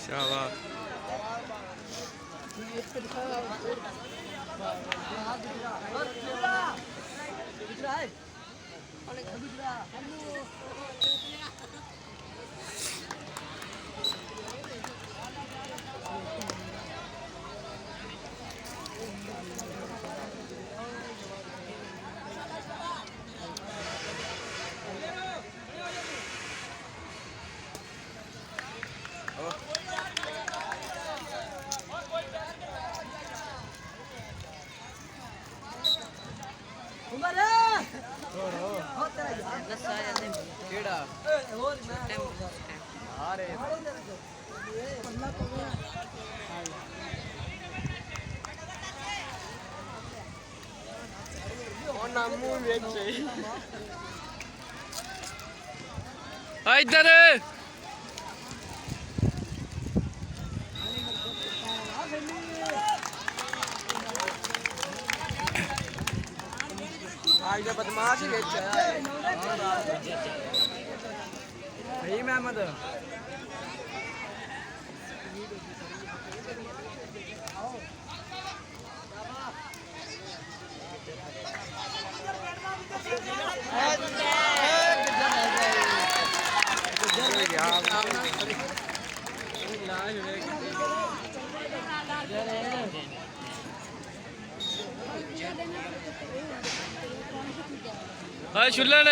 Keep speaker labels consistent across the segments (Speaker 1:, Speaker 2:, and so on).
Speaker 1: शाबाश इधर आज का बदमाश ही भाई महमद हाँ शुल्लन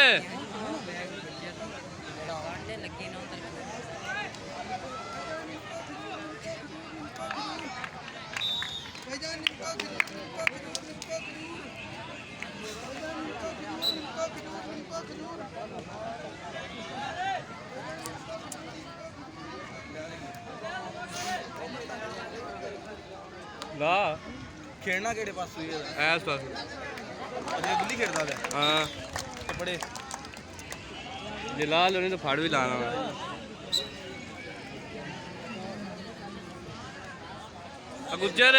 Speaker 1: ला
Speaker 2: खेलना केड़े पास हुई है
Speaker 1: ऐस पास
Speaker 2: अरे गुल्ली खेलता है
Speaker 1: हाँ
Speaker 2: बड़े
Speaker 1: जे लाल होने तो फाड़ भी लाना है गुज्जर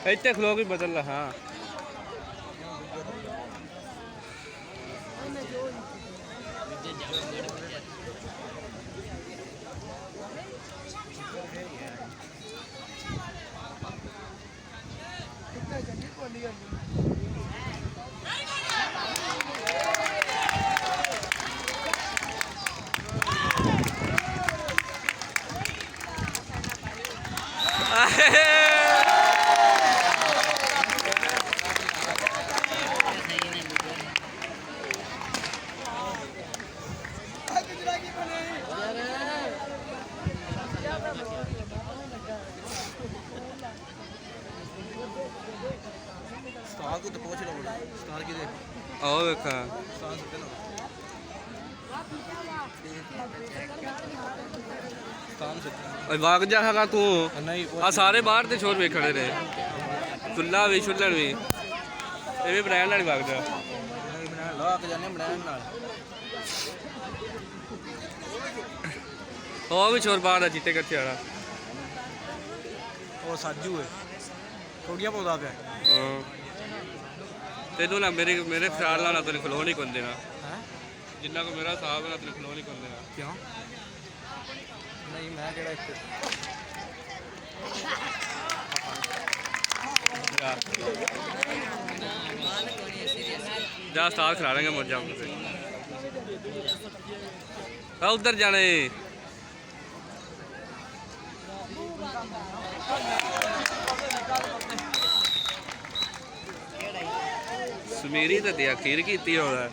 Speaker 1: इतने खलो भी बदल रहा हाँ
Speaker 2: स्टार को तो पहुंच लो स्टार की दे
Speaker 1: आओ देखा
Speaker 2: स्टार सुनते ना स्टार सुनते
Speaker 1: भाग जा है तू
Speaker 2: नहीं
Speaker 1: आ सारे बाहर ते छोर वे खड़े रहे चुल्ला भी छुल्लण भी ये भी बनाया ना भाग जा
Speaker 2: नहीं बना ला के जाने बनाया ना
Speaker 1: ओ भी छोर बाहर जीते कच्चे वाला
Speaker 2: वो साजू है थोड़ियां पौधा पे
Speaker 1: हां तेनू ना मेरे मेरे ख्याल ना तेरे खलो नहीं कर देना
Speaker 2: हैं
Speaker 1: जिन्ना को मेरा हिसाब है ना तेरे खलो नहीं कर देना
Speaker 2: क्यों नहीं मैं केड़ा
Speaker 1: जा स्टार खिला लेंगे मौजा उधर जाने सुमेरी तो दिया खीर की होगा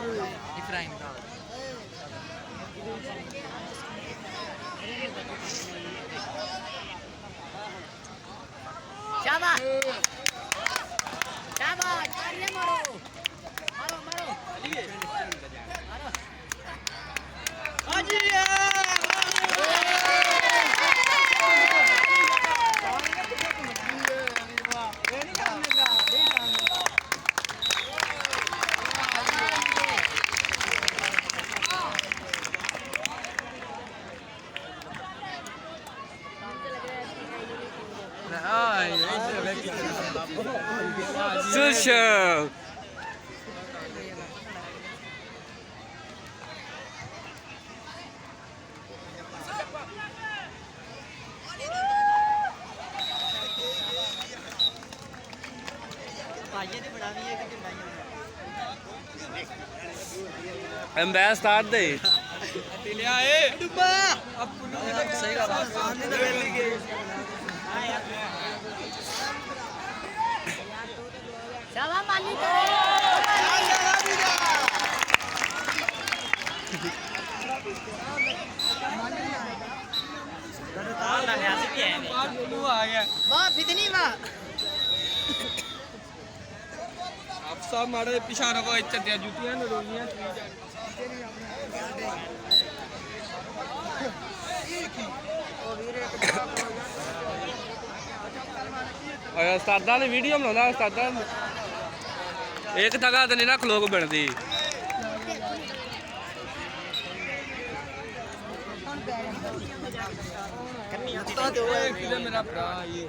Speaker 3: इब्राहिम का शाबाश शाबाश मारिए मारो मारो मारो मारो हाजिया
Speaker 1: Susha. Ambas start de.
Speaker 2: लिया ए डुब्बा अब सही का बात सामने तो वेली के
Speaker 3: शाबाश मानी
Speaker 2: आ गया
Speaker 3: वाह फितनी वाह
Speaker 2: अब सब मारे पिछानो को इज्जत दिया जूतियां न रोलियां
Speaker 1: ਉਸਤਾਦਾਂ ਨੇ ਵੀਡੀਓ ਬਣਾਉਂਦਾ ਉਸਤਾਦਾਂ ਇੱਕ ਜਗ੍ਹਾ ਤੇ ਨਹੀਂ ਨਾ ਖਲੋਕ ਬਣਦੀ
Speaker 2: मेरा भरा ये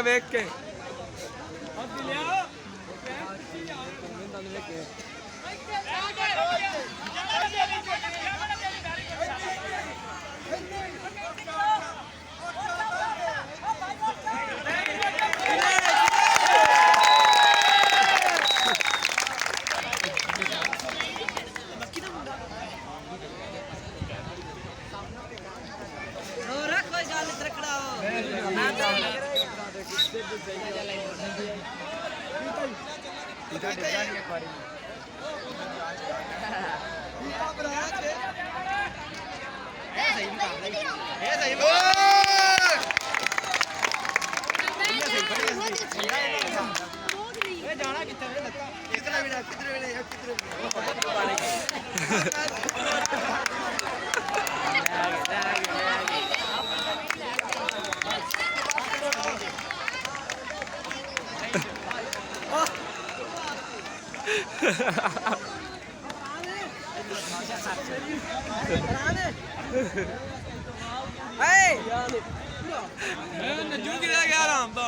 Speaker 2: वेख के नजू गिरा गया आराम दा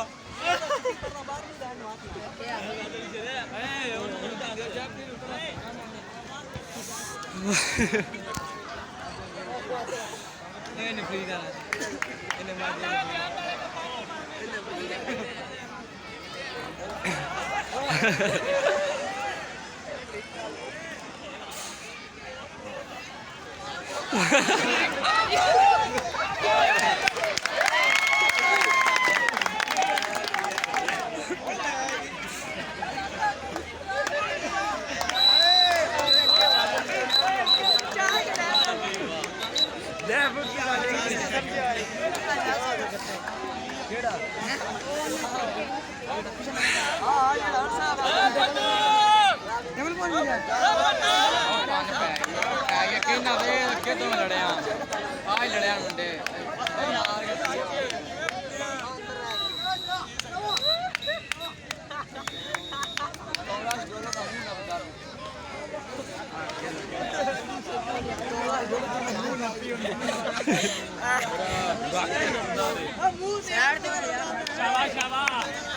Speaker 3: ਸਾਈਡ ਤੇ ਕਰ ਯਾਰ
Speaker 2: ਸ਼ਾਬਾਸ਼ ਸ਼ਾਬਾਸ਼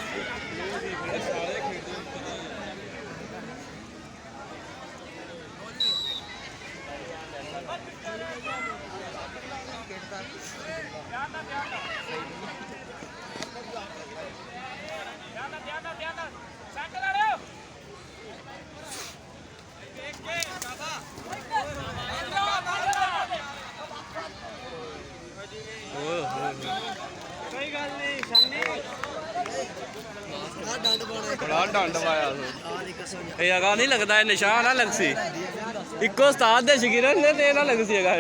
Speaker 1: ਬੜਾ ਡੰਡ ਪਾਇਆ ਤੂੰ ਇਹ ਅਗਾ ਨਹੀਂ ਲੱਗਦਾ ਇਹ ਨਿਸ਼ਾਨ ਨਾ ਲੱਗ ਸੀ ਇੱਕੋ ਉਸਤਾਦ ਦੇ ਸ਼ਗਿਰਦ ਨੇ ਤੇ ਇਹ ਨਾ ਲੱਗ ਸੀ ਅਗਾ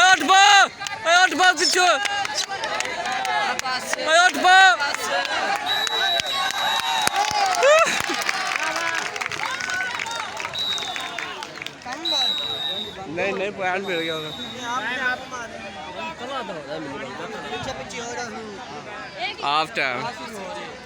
Speaker 1: आठ बा पिछो आठ बा नहीं नहीं पॉइंट मिल गया हाफ टाइम